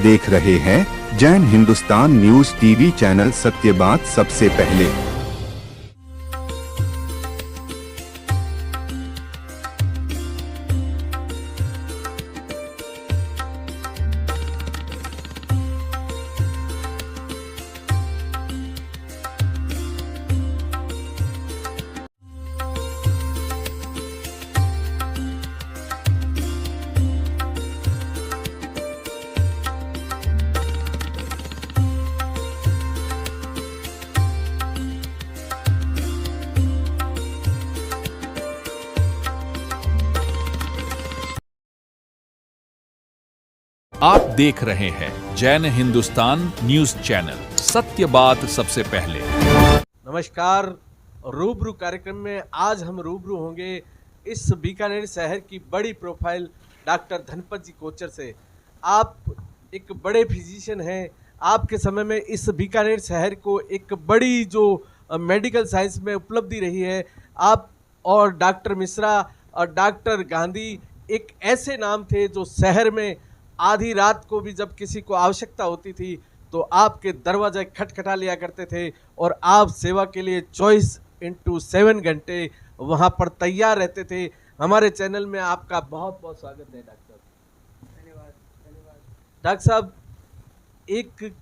देख रहे हैं Jain Hindustan news TV channel, सत्य बात सबसे पहले। आप देख रहे हैं जैन हिंदुस्तान न्यूज चैनल, सत्य बात सबसे पहले। नमस्कार। रूबरू कार्यक्रम में आज हम रूबरू होंगे इस बीकानेर शहर की बड़ी प्रोफाइल डॉक्टर धनपत जी कोचर से। आप एक बड़े फिजिशियन हैं। आपके समय में इस बीकानेर शहर को एक बड़ी जो मेडिकल साइंस में उपलब्धि रही है। आप और डॉक्टर मिश्रा और डॉक्टर गांधी एक ऐसे नाम थे जो शहर में आधी रात को भी जब किसी को आवश्यकता होती थी तो आपके दरवाजे खटखटा लिया करते थे और आप सेवा के लिए 24/7 घंटे वहां पर तैयार रहते थे। हमारे चैनल में आपका बहुत बहुत स्वागत है डॉक्टर साहब। धन्यवाद धन्यवाद। डॉक्टर साहब, एक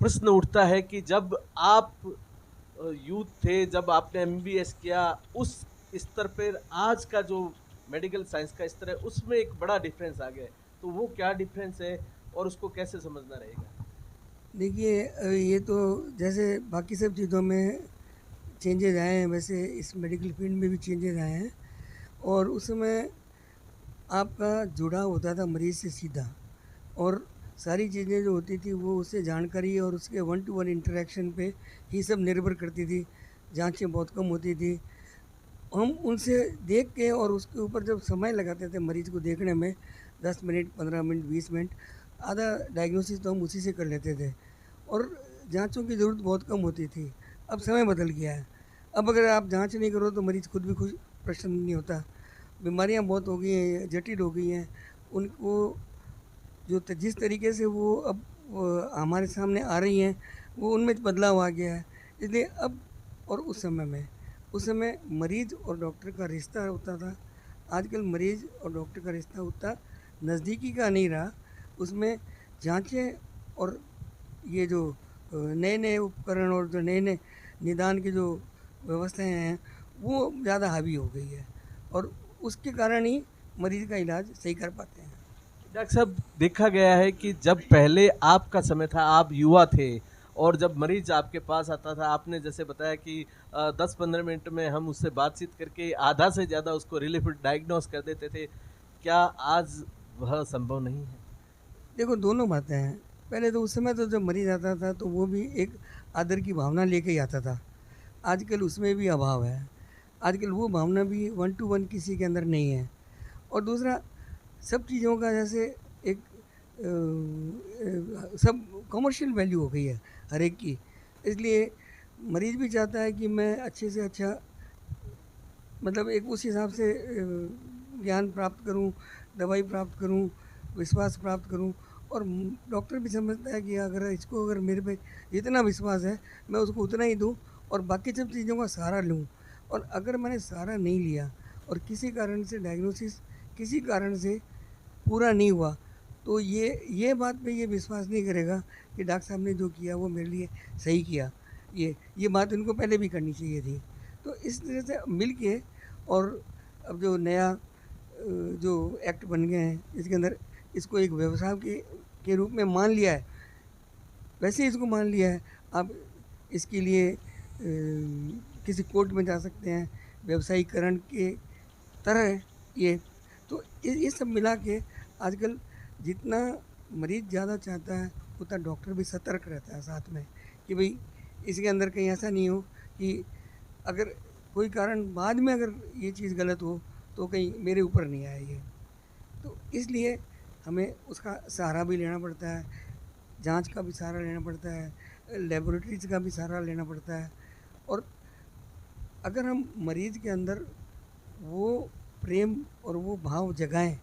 प्रश्न उठता है कि जब आप यूथ थे, जब आपने MBBS किया, उस स्तर पर आज का जो मेडिकल साइंस का स्तर है उसमें एक बड़ा डिफरेंस आ गया है। तो वो क्या डिफरेंस है और उसको कैसे समझना रहेगा? देखिए, ये तो जैसे बाकी सब चीज़ों में चेंजेज आए हैं, वैसे इस मेडिकल फील्ड में भी चेंजेज आए हैं। और उस समय आपका जुड़ाव होता था मरीज़ से सीधा, और सारी चीज़ें जो होती थी वो उससे जानकारी और उसके 1-to-1 इंटरेक्शन पे ही सब निर्भर करती थी। जांचें बहुत कम होती थी। हम उनसे देख के और उसके ऊपर जब समय लगाते थे मरीज़ को देखने में, 10 मिनट, 15 मिनट, 20 मिनट, आधा डायग्नोसिस तो हम उसी से कर लेते थे और जांचों की ज़रूरत बहुत कम होती थी। अब समय बदल गया है। अब अगर आप जांच नहीं करो तो मरीज़ खुद भी खुश प्रसन्न नहीं होता। बीमारियां बहुत हो गई हैं, जटिल हो गई हैं। उनको जो जिस तरीके से वो अब हमारे सामने आ रही हैं, वो उनमें बदलाव आ गया है। इसलिए अब और उस समय मरीज़ और डॉक्टर का रिश्ता होता था। आजकल मरीज़ और डॉक्टर का रिश्ता उतना नज़दीकी का नहीं रहा। उसमें जांचें और ये जो नए नए उपकरण और जो नए नए निदान की जो व्यवस्थाएं हैं वो ज़्यादा हावी हो गई है, और उसके कारण ही मरीज़ का इलाज सही कर पाते हैं। डॉक्टर साहब, देखा गया है कि जब पहले आपका समय था, आप युवा थे और जब मरीज आपके पास आता था, आपने जैसे बताया कि 10-15 मिनट में हम उससे बातचीत करके आधा से ज़्यादा उसको रिलीफ डायग्नोस कर देते थे। क्या आज वह संभव नहीं है? देखो, दोनों बातें हैं। पहले तो उस समय तो जब मरीज़ आता था तो वो भी एक आदर की भावना लेके ही आता था। आजकल उसमें भी अभाव है। आजकल वो भावना भी 1-to-1 किसी के अंदर नहीं है। और दूसरा, सब चीज़ों का जैसे एक सब कमर्शियल वैल्यू हो गई है हर एक की। इसलिए मरीज़ भी चाहता है कि मैं अच्छे से अच्छा, मतलब एक उस हिसाब से ज्ञान प्राप्त करूं, दवाई प्राप्त करूं, विश्वास प्राप्त करूं। और डॉक्टर भी समझता है कि अगर मेरे पे इतना विश्वास है, मैं उसको उतना ही दूं और बाकी सब चीज़ों का सहारा लूं। और अगर मैंने सहारा नहीं लिया और किसी कारण से डायग्नोसिस किसी कारण से पूरा नहीं हुआ, तो ये बात पे ये विश्वास नहीं करेगा कि डॉक्टर साहब ने जो किया वो मेरे लिए सही किया। ये बात उनको पहले भी करनी चाहिए थी। तो इस तरह से मिल के, और अब जो नया जो एक्ट बन गए हैं इसके अंदर इसको एक व्यवसाय के रूप में मान लिया है। वैसे ही इसको मान लिया है। आप इसके लिए किसी कोर्ट में जा सकते हैं, व्यवसायीकरण के तरह ये। तो ये सब मिला के आजकल जितना मरीज़ ज़्यादा चाहता है उतना डॉक्टर भी सतर्क रहता है साथ में, कि भाई इसके अंदर कहीं ऐसा नहीं हो कि अगर कोई कारण बाद में अगर ये चीज़ गलत हो तो कहीं मेरे ऊपर नहीं आए ये। तो इसलिए हमें उसका सहारा भी लेना पड़ता है, जांच का भी सहारा लेना पड़ता है, लेबोरेटरीज का भी सहारा लेना पड़ता है। और अगर हम मरीज़ के अंदर वो प्रेम और वो भाव जगाएं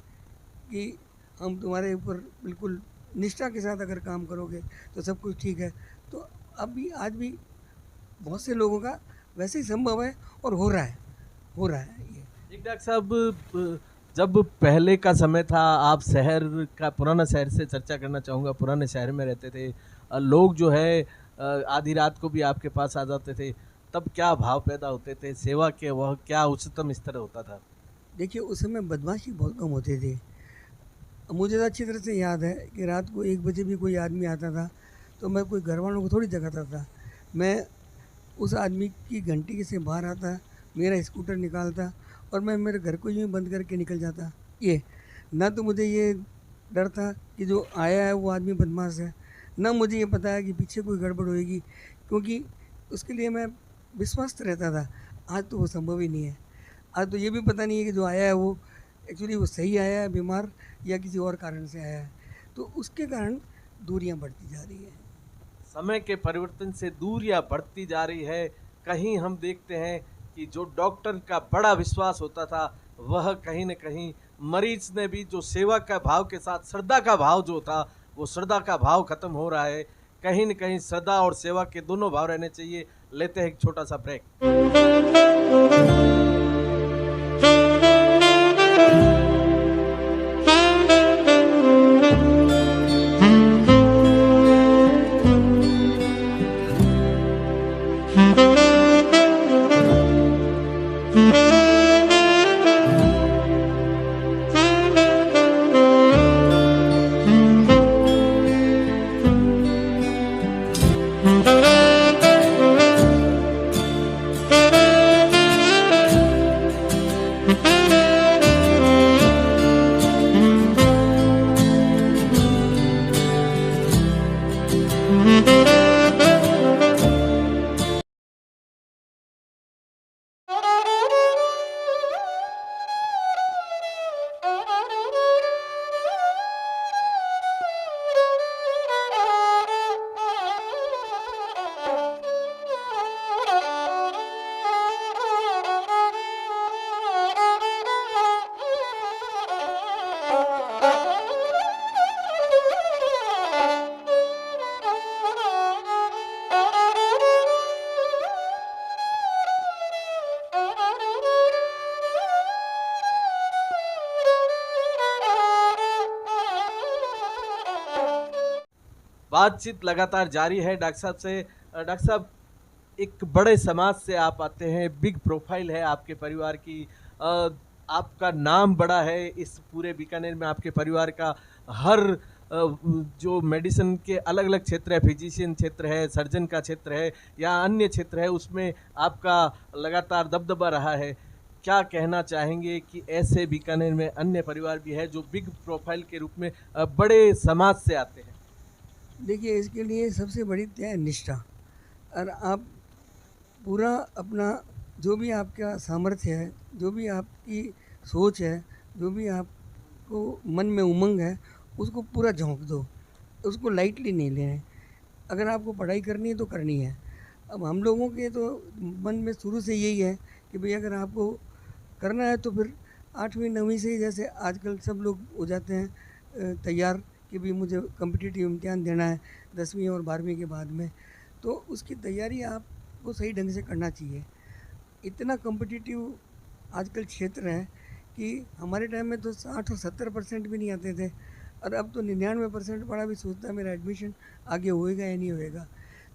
कि हम तुम्हारे ऊपर बिल्कुल निष्ठा के साथ अगर काम करोगे तो सब कुछ ठीक है। तो अभी आज भी बहुत से लोगों का वैसे ही संभव है और हो रहा है ये। एक डॉक्टर साहब, जब पहले का समय था, आप शहर का, पुराना शहर से चर्चा करना चाहूँगा, पुराने शहर में रहते थे, लोग जो है आधी रात को भी आपके पास आ जाते थे, तब क्या भाव पैदा होते थे, सेवा के वह क्या उच्चतम स्तर होता था? देखिए उस समय बदमाशी बहुत कम होते थे। मुझे तो अच्छी तरह से याद है कि रात को 1 बजे भी कोई आदमी आता था तो मैं कोई घर वालों को थोड़ी जगाता था। मैं उस आदमी की घंटी से बाहर आता, मेरा स्कूटर निकालता और मैं मेरे घर को यूँ बंद करके निकल जाता। ये ना तो मुझे ये डर था कि जो आया है वो आदमी बदमाश है, ना मुझे ये पता है कि पीछे कोई गड़बड़ होएगी, क्योंकि उसके लिए मैं विश्वस्त रहता था। आज तो वो संभव ही नहीं है। आज तो ये भी पता नहीं है कि जो आया है वो एक्चुअली वो सही आया है बीमार या किसी और कारण से आया है। तो उसके कारण दूरियां बढ़ती जा रही हैं। समय के परिवर्तन से दूरियां बढ़ती जा रही है। कहीं हम देखते हैं कि जो डॉक्टर का बड़ा विश्वास होता था, वह कहीं न कहीं मरीज ने भी जो सेवा का भाव के साथ श्रद्धा का भाव जो था, वो श्रद्धा का भाव खत्म हो रहा है। कहीं न कहीं श्रद्धा और सेवा के दोनों भाव रहने चाहिए। लेते हैं एक छोटा सा ब्रेक। बातचीत लगातार जारी है डॉक्टर साहब से। डॉक्टर साहब, एक बड़े समाज से आप आते हैं, बिग प्रोफाइल है आपके परिवार की, आपका नाम बड़ा है इस पूरे बीकानेर में। आपके परिवार का हर जो मेडिसिन के अलग अलग क्षेत्र है, फिजिशियन क्षेत्र है, सर्जन का क्षेत्र है या अन्य क्षेत्र है, उसमें आपका लगातार दबदबा रहा है। क्या कहना चाहेंगे कि ऐसे बीकानेर में अन्य परिवार भी है जो बिग प्रोफाइल के रूप में बड़े समाज से आते हैं? देखिए इसके लिए सबसे बड़ी है निष्ठा। और आप पूरा अपना जो भी आपका सामर्थ्य है, जो भी आपकी सोच है, जो भी आपको मन में उमंग है, उसको पूरा झोंक दो, उसको लाइटली नहीं लें। अगर आपको पढ़ाई करनी है तो करनी है। अब हम लोगों के तो मन में शुरू से यही है कि भाई अगर आपको करना है तो फिर 8वीं 9वीं से ही, जैसे आजकल सब लोग हो जाते हैं तैयार कि भी मुझे कॉम्पिटिटिव इम्तिहान देना है 10वीं और 12वीं के बाद में, तो उसकी तैयारी आपको सही ढंग से करना चाहिए। इतना कॉम्पिटिटिव आजकल क्षेत्र है कि हमारे टाइम में तो 60 और 70% भी नहीं आते थे, और अब तो 99% बड़ा भी सोचता है मेरा एडमिशन आगे होएगा या नहीं होएगा।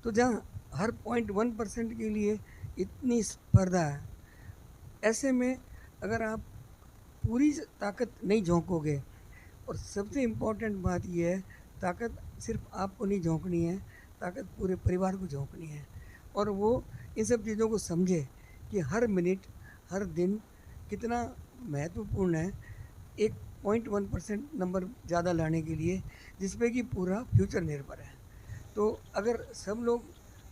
तो जहाँ हर 0.1% के लिए इतनी स्पर्धा है, ऐसे में अगर आप पूरी ताकत नहीं झोंकोगे, और सबसे इम्पोर्टेंट बात यह है, ताकत सिर्फ आपको नहीं झोंकनी है, ताकत पूरे परिवार को झोंकनी है। और वो इन सब चीज़ों को समझे कि हर मिनट हर दिन कितना महत्वपूर्ण है, एक 0.1% नंबर ज़्यादा लाने के लिए, जिसपे कि पूरा फ्यूचर निर्भर है। तो अगर सब लोग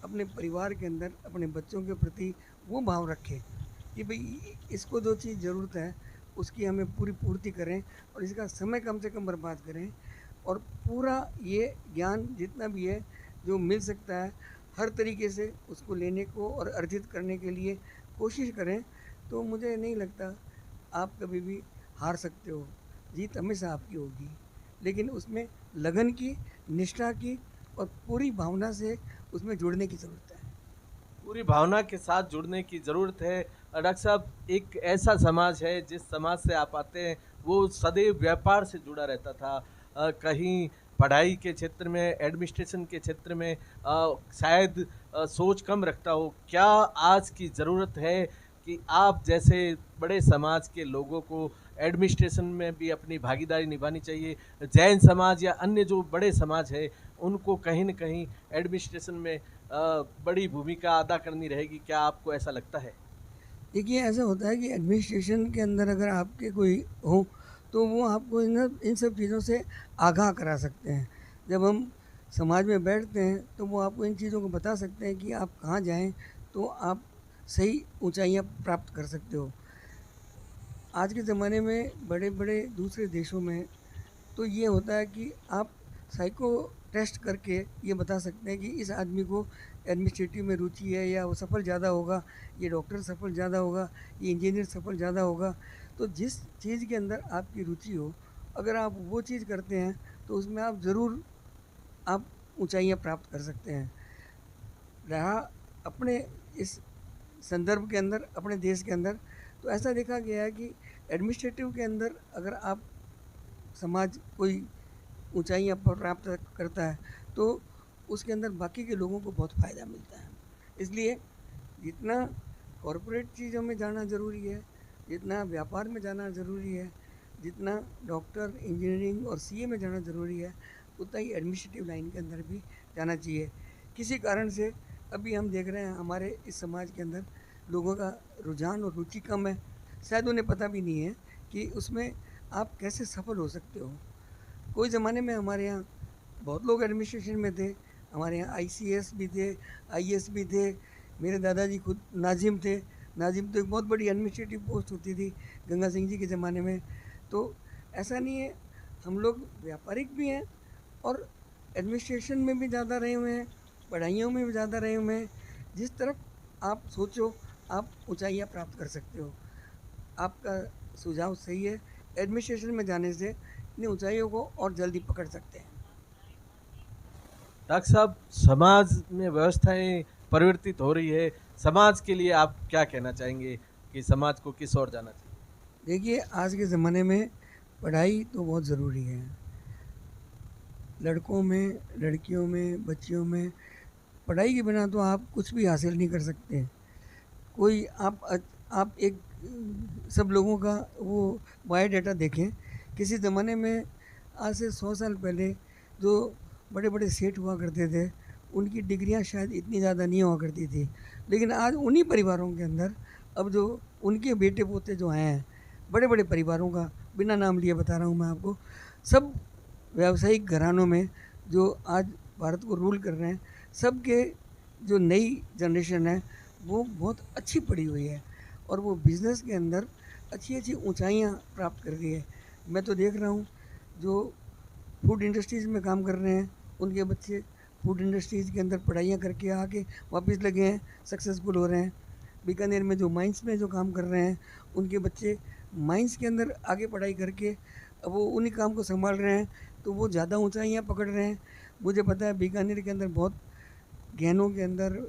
अपने परिवार के अंदर अपने बच्चों के प्रति वो भाव रखें कि भाई इसको जो चीज़ ज़रूरत है उसकी हमें पूरी पूर्ति करें, और इसका समय कम से कम बर्बाद करें, और पूरा ये ज्ञान जितना भी है जो मिल सकता है हर तरीके से उसको लेने को और अर्जित करने के लिए कोशिश करें, तो मुझे नहीं लगता आप कभी भी हार सकते हो। जीत हमेशा आपकी होगी। लेकिन उसमें लगन की, निष्ठा की और पूरी भावना से उसमें जुड़ने की ज़रूरत है। पूरी भावना के साथ जुड़ने की ज़रूरत है। डॉक्टर साहब, एक ऐसा समाज है जिस समाज से आप आते हैं वो सदैव व्यापार से जुड़ा रहता था। कहीं पढ़ाई के क्षेत्र में, एडमिनिस्ट्रेशन के क्षेत्र में शायद सोच कम रखता हो। क्या आज की ज़रूरत है कि आप जैसे बड़े समाज के लोगों को एडमिनिस्ट्रेशन में भी अपनी भागीदारी निभानी चाहिए? जैन समाज या अन्य जो बड़े समाज है उनको कहीं न कहीं एडमिनिस्ट्रेशन में बड़ी भूमिका अदा करनी रहेगी, क्या आपको ऐसा लगता है? देखिए, ऐसा होता है कि एडमिनिस्ट्रेशन के अंदर अगर आपके कोई हो, तो वो आपको इन सब चीज़ों से आगाह करा सकते हैं। जब हम समाज में बैठते हैं, तो वो आपको इन चीज़ों को बता सकते हैं कि आप कहाँ जाएँ, तो आप सही ऊँचाइयाँ प्राप्त कर सकते हो। आज के ज़माने में बड़े-बड़े दूसरे देशों में तो ये होता है कि आप साइको टेस्ट करके ये बता सकते हैं कि इस आदमी को एडमिनिस्ट्रेटिव में रुचि है या वो सफल ज़्यादा होगा, ये डॉक्टर सफल ज़्यादा होगा, ये इंजीनियर सफल ज़्यादा होगा। तो जिस चीज़ के अंदर आपकी रुचि हो, अगर आप वो चीज़ करते हैं तो उसमें आप ज़रूर आप ऊंचाइयां प्राप्त कर सकते हैं। रहा अपने इस संदर्भ के अंदर, अपने देश के अंदर, तो ऐसा देखा गया है कि एडमिनिस्ट्रेटिव के अंदर अगर आप समाज कोई ऊंचाइयां प्राप्त करता है तो उसके अंदर बाकी के लोगों को बहुत फ़ायदा मिलता है। इसलिए जितना कॉरपोरेट चीज़ों में जाना ज़रूरी है, जितना व्यापार में जाना ज़रूरी है, जितना डॉक्टर, इंजीनियरिंग और सीए में जाना ज़रूरी है, उतना ही एडमिनिस्ट्रेटिव लाइन के अंदर भी जाना चाहिए। किसी कारण से अभी हम देख रहे हैं हमारे इस समाज के अंदर लोगों का रुझान और रुचि कम है। शायद उन्हें पता भी नहीं है कि उसमें आप कैसे सफल हो सकते हो। कोई ज़माने में हमारे यहाँ बहुत लोग एडमिनिस्ट्रेशन में थे। हमारे यहाँ आईसीएस भी थे, आईएएस भी थे। मेरे दादाजी खुद नाजिम थे। नाजिम तो एक बहुत बड़ी एडमिनिस्ट्रेटिव पोस्ट होती थी गंगा सिंह जी के ज़माने में। तो ऐसा नहीं है, हम लोग व्यापारिक भी हैं और एडमिनिस्ट्रेशन में भी ज़्यादा रहे हुए हैं, पढ़ाइयों में भी ज़्यादा रहे हुए हैं। जिस तरफ आप सोचो, आप ऊंचाइयां प्राप्त कर सकते हो। आपका सुझाव सही है, एडमिनिस्ट्रेशन में जाने से इन ऊंचाइयों को और जल्दी पकड़ सकते हैं। डॉक्टर साहब, समाज में व्यवस्थाएं परिवर्तित हो रही है, समाज के लिए आप क्या कहना चाहेंगे कि समाज को किस ओर जाना चाहिए? देखिए, आज के ज़माने में पढ़ाई तो बहुत ज़रूरी है। लड़कों में, लड़कियों में, बच्चियों में पढ़ाई के बिना तो आप कुछ भी हासिल नहीं कर सकते। कोई आप एक सब लोगों का वो बायोडाटा देखें। किसी ज़माने में आज से 100 साल पहले जो बड़े बड़े सेठ हुआ करते थे, उनकी डिग्रियां शायद इतनी ज़्यादा नहीं हुआ करती थी। लेकिन आज उन्हीं परिवारों के अंदर अब जो उनके बेटे पोते जो हैं, बड़े बड़े परिवारों का बिना नाम लिए बता रहा हूँ मैं आपको, सब व्यावसायिक घरानों में जो आज भारत को रूल कर रहे हैं, सबके जो नई जनरेशन है वो बहुत अच्छी पढ़ी हुई है और वो बिज़नेस के अंदर अच्छी अच्छी ऊंचाइयां प्राप्त कर रही है। मैं तो देख रहा हूँ जो फूड इंडस्ट्रीज़ में काम कर रहे हैं, उनके बच्चे फूड इंडस्ट्रीज़ के अंदर पढ़ाइयाँ करके आके वापस लगे हैं, सक्सेसफुल हो रहे हैं। बीकानेर में जो माइंस में जो काम कर रहे हैं, उनके बच्चे माइंस के अंदर आगे पढ़ाई करके अब वो उन्हीं काम को संभाल रहे हैं, तो वो ज़्यादा ऊंचाइयाँ पकड़ रहे हैं। मुझे पता है बीकानेर के अंदर बहुत गहनों के अंदर,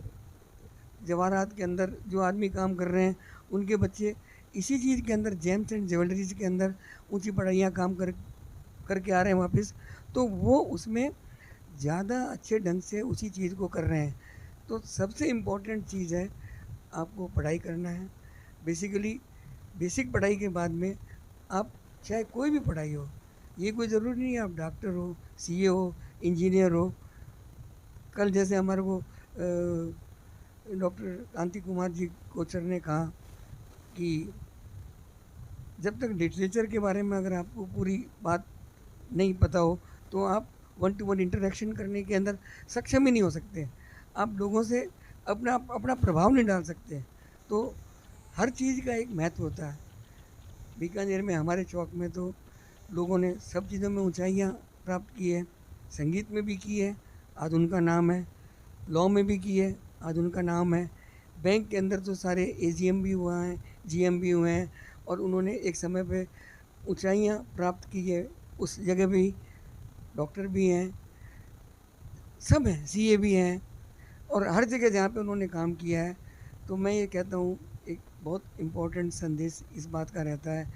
जवाहरात के अंदर जो आदमी काम कर रहे हैं, उनके बच्चे इसी चीज़ के अंदर, जेम्स एंड ज्वेलरीज के अंदर ऊंची पढ़ाइयाँ काम करके आ रहे हैं वापस। तो वो उसमें ज़्यादा अच्छे ढंग से उसी चीज़ को कर रहे हैं। तो सबसे इम्पोर्टेंट चीज़ है आपको पढ़ाई करना है। बेसिकली बेसिक पढ़ाई के बाद में आप चाहे कोई भी पढ़ाई हो, ये कोई ज़रूरी नहीं है आप डॉक्टर हो, सीए हो, इंजीनियर हो। कल जैसे हमारे को डॉक्टर कांति कुमार जी कोचर ने कहा कि जब तक लिटरेचर के बारे में अगर आपको पूरी बात नहीं पता हो तो आप 1-to-1 इंटरेक्शन करने के अंदर सक्षम ही नहीं हो सकते। आप लोगों से अपना प्रभाव नहीं डाल सकते। तो हर चीज़ का एक महत्व होता है। बीकानेर में हमारे चौक में तो लोगों ने सब चीज़ों में ऊंचाइयां प्राप्त की है। संगीत में भी की है, आज उनका नाम है। लॉ में भी की है, आज उनका नाम है। बैंक के अंदर तो सारे एजीएम भी हुआ हैं, जीएम भी हुए हैं और उन्होंने एक समय पे ऊंचाइयां प्राप्त की है उस जगह भी। डॉक्टर भी हैं, सब हैं, सीए भी हैं, और हर जगह जहाँ पे उन्होंने काम किया है। तो मैं ये कहता हूँ एक बहुत इम्पोर्टेंट संदेश इस बात का रहता है,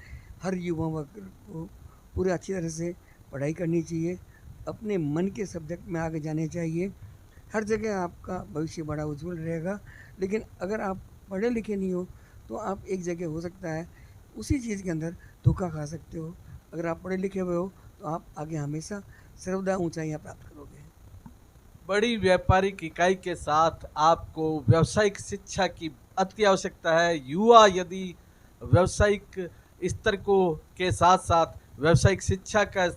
हर युवा वर्ग को पूरे अच्छी तरह से पढ़ाई करनी चाहिए, अपने मन के सब्जेक्ट में आगे जाने चाहिए। हर जगह आपका भविष्य बड़ा उज्जवल रहेगा। लेकिन अगर आप पढ़े लिखे नहीं हो तो आप एक जगह हो सकता है उसी चीज़ के अंदर धोखा खा सकते हो। अगर आप पढ़े लिखे हुए हो तो आप आगे हमेशा सर्वदा ऊंचाइयां प्राप्त करोगे। बड़ी व्यापारिक इकाई के साथ आपको व्यावसायिक शिक्षा की अति आवश्यकता है। युवा यदि व्यावसायिक स्तर को के साथ साथ व्यावसायिक शिक्षा का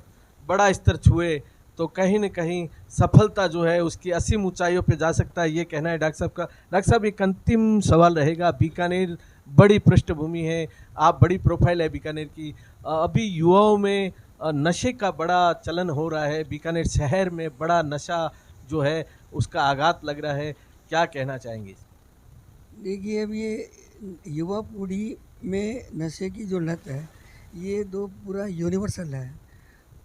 बड़ा स्तर छुए तो कहीं न कहीं सफलता जो है उसकी असीम ऊंचाइयों पे जा सकता है, ये कहना है डॉक्टर साहब का। डॉक्टर साहब, एक अंतिम सवाल रहेगा। बीकानेर बड़ी पृष्ठभूमि है, आप बड़ी प्रोफाइल है बीकानेर की। अभी युवाओं में नशे का बड़ा चलन हो रहा है, बीकानेर शहर में बड़ा नशा जो है उसका आघात लग रहा है, क्या कहना चाहेंगे? देखिए, अब ये युवा पीढ़ी में नशे की जो लत है ये तो पूरा यूनिवर्सल है,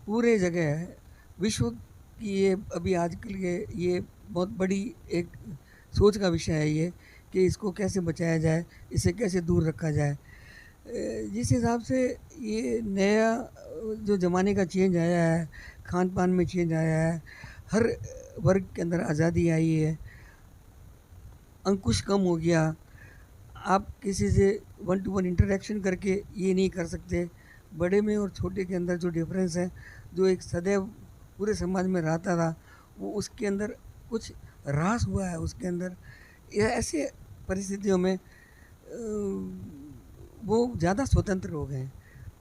पूरे जगह है, विश्व की ये अभी आजकल के ये बहुत बड़ी एक सोच का विषय है ये कि इसको कैसे बचाया जाए, इसे कैसे दूर रखा जाए। जिस हिसाब से ये नया जो ज़माने का चेंज आया है, खान पान में चेंज आया है, हर वर्ग के अंदर आज़ादी आई है, अंकुश कम हो गया, आप किसी से 1 to 1 इंटरेक्शन करके ये नहीं कर सकते। बड़े में और छोटे के अंदर जो डिफरेंस है, जो एक सदैव पूरे समाज में रहता था, वो उसके अंदर कुछ ह्रास हुआ है। उसके अंदर ऐसे परिस्थितियों में वो ज़्यादा स्वतंत्र हो गए हैं,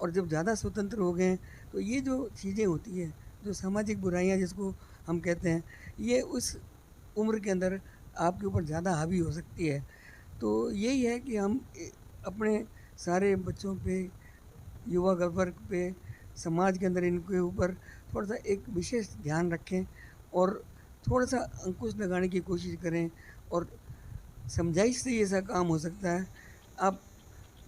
और जब ज़्यादा स्वतंत्र हो गए हैं तो ये जो चीज़ें होती हैं, जो सामाजिक बुराइयां जिसको हम कहते हैं, ये उस उम्र के अंदर आपके ऊपर ज़्यादा हावी हो सकती है। तो यही है कि हम अपने सारे बच्चों पे, युवा वर्ग पे, समाज के अंदर इनके ऊपर थोड़ा सा एक विशेष ध्यान रखें और थोड़ा सा अंकुश लगाने की कोशिश करें, और समझाइश से ये ऐसा काम हो सकता है। आप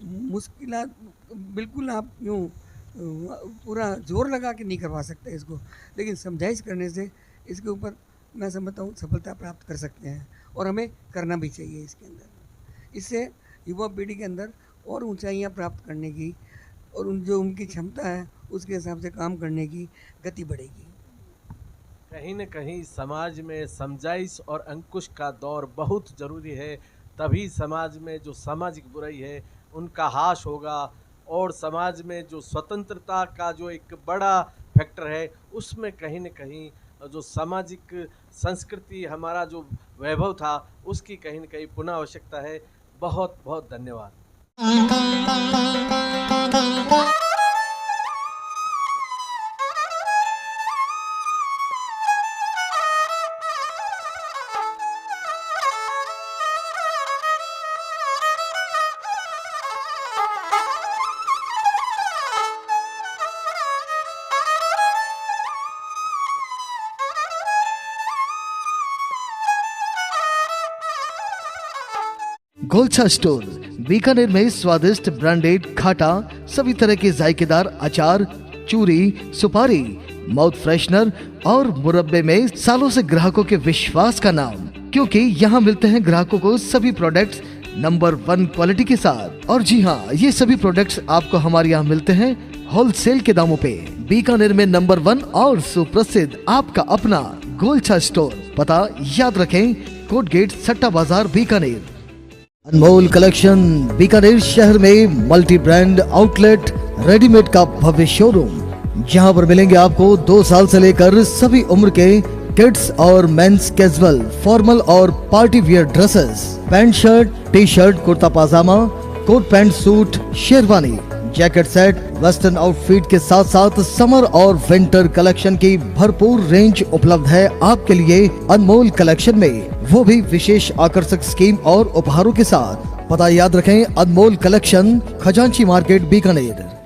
मुश्किलात बिल्कुल आप यूँ पूरा जोर लगा के नहीं करवा सकते इसको, लेकिन समझाइश करने से इसके ऊपर मैं समझता हूँ सफलता प्राप्त कर सकते हैं, और हमें करना भी चाहिए इसके अंदर। इससे युवा पीढ़ी के अंदर और ऊंचाइयां प्राप्त करने की और जो उनकी क्षमता है उसके हिसाब से काम करने की गति बढ़ेगी। कहीं न कहीं समाज में समझाइश और अंकुश का दौर बहुत ज़रूरी है, तभी समाज में जो सामाजिक बुराई है उनका हाश होगा, और समाज में जो स्वतंत्रता का जो एक बड़ा फैक्टर है उसमें कहीं न कहीं जो सामाजिक संस्कृति हमारा जो वैभव था उसकी कहीं न कहीं पुनः आवश्यकता है। बहुत बहुत धन्यवाद। गोलछा स्टोर बीकानेर में स्वादिष्ट ब्रांडेड खाटा, सभी तरह के जायकेदार अचार, चूरी, सुपारी, माउथ फ्रेशनर और मुरब्बे में सालों से ग्राहकों के विश्वास का नाम, क्योंकि यहाँ मिलते हैं ग्राहकों को सभी प्रोडक्ट्स नंबर 1 क्वालिटी के साथ। और जी हाँ, ये सभी प्रोडक्ट्स आपको हमारे यहाँ मिलते हैं होलसेल के दामों पे। बीकानेर में नंबर 1 और सुप्रसिद्ध आपका अपना गोलछा स्टोर, पता याद रखें, कोट गेट, सट्टा बाजार, बीकानेर। अनमोल कलेक्शन बीकानेर शहर में मल्टी ब्रांड आउटलेट, रेडीमेड का भव्य शोरूम, जहां पर मिलेंगे आपको 2 साल से लेकर सभी उम्र के किड्स और मेंस कैजुअल, फॉर्मल और party wear dresses, pant shirt, T shirt, kurta pyjama, coat pant suit, sherwani, jacket set, western outfit के साथ साथ समर और विंटर कलेक्शन की भरपूर रेंज उपलब्ध है आपके लिए अनमोल कलेक्शन में, वो भी विशेष आकर्षक स्कीम और उपहारों के साथ। पता याद रखें, अनमोल कलेक्शन, खजांची मार्केट, बीकानेर।